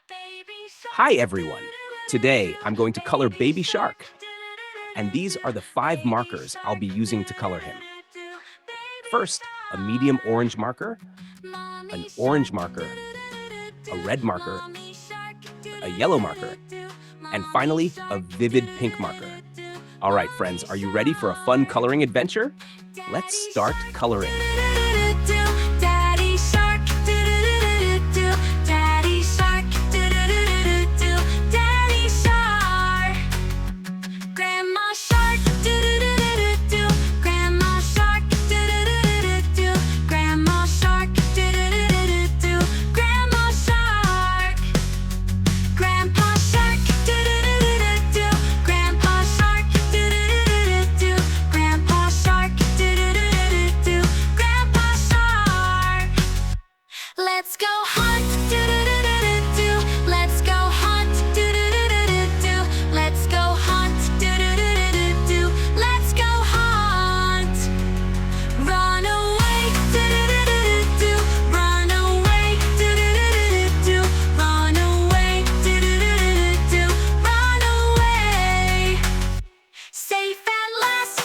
Hi everyone! Today I'm going to color Baby Shark, and these are the 5 markers I'll be using to color him. First, a medium orange marker, an orange marker, a red marker, a yellow marker, and finally, a vivid pink marker. Alright friends, are you ready for a fun coloring adventure? Let's start coloring. Daddy shark, Daddy shark, Daddy shark. Grandma shark, Grandma shark, Grandma shark, Grandma shark. Grandpa shark, Grandpa shark, Grandpa shark, Grandpa shark. Let's go hunt, let's go hunt, let's go hunt, let's go hunt. Run away, run away, run away, run away. Safe at last,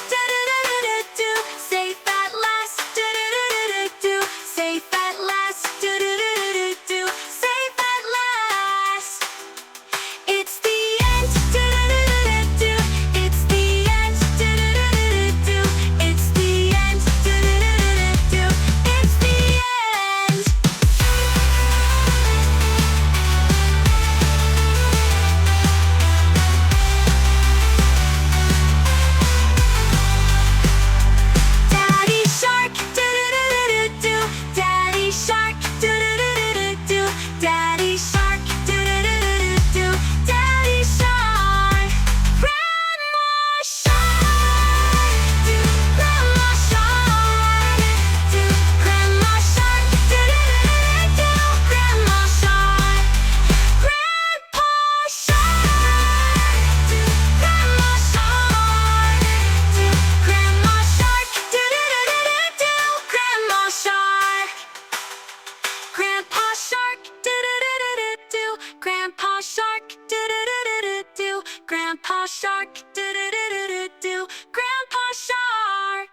safe at last, safe at last, safe at last. It's the end, it's the end, it's the end, it's the end. Daddy shark, Daddy shark, Daddy shark, Daddy shark. Grandma shark, Grandma shark, Grandma shark, Grandma shark. Grandpa shark, Grandma shark, Grandma shark, Grandma shark. Grandpa shark, Grandpa shark, Grandpa shark, Grandpa shark.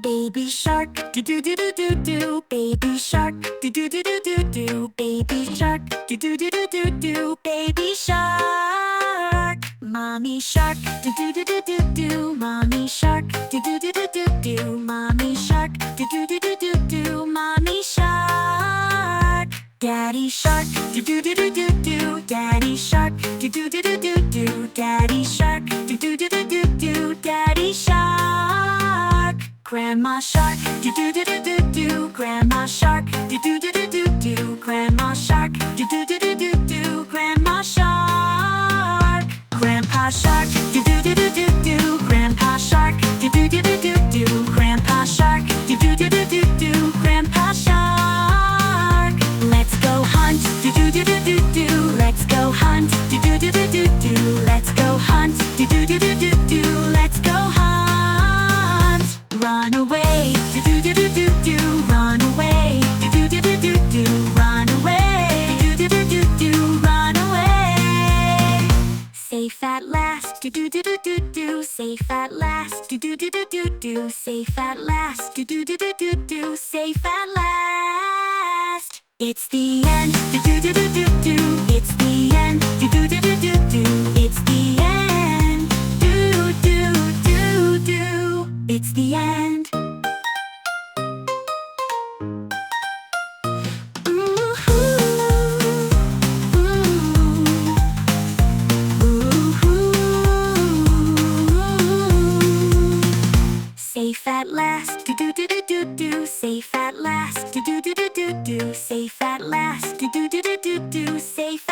Baby shark, do do do do do do. Baby shark, do do do do do do. Baby shark, do do do do do do. Baby shark. Mommy shark, do do do do do do. Mommy shark, do do do do do do. Mommy shark, do do do do do do. Mommy shark. Daddy shark, do do do do do do. Daddy shark, do do do do do do. Daddy shark, do do do do do do. Daddy shark. Grandma shark, do do do do do do. Grandma shark, do do do do do do. Grandma shark, do do do do do do. Grandma shark. Grandpa shark, do do do do do do. Grandpa shark, do do do do do do. Grandpa shark, do do do do do do. Grandpa shark. Let's go hunt, do do do do do do. Let's go hunt, do do do do do do. Let's go hunt, do do do do do do. Let's go hunt. Run away, do do do do do do. Run away, do do do do do do. Run away, do do do do do. Run away. Safe at last, do do do do do do. Safe at last, do do do do do do. Safe at last, do do do do do do. Safe at last. It's the end, do do do do do do. It's the end, do do do do do do. It's the end, do do do do. It's the end. Safe at last, do do do do do do. Safe at last, do do do do do do. Safe at last, do do do do do do. Safe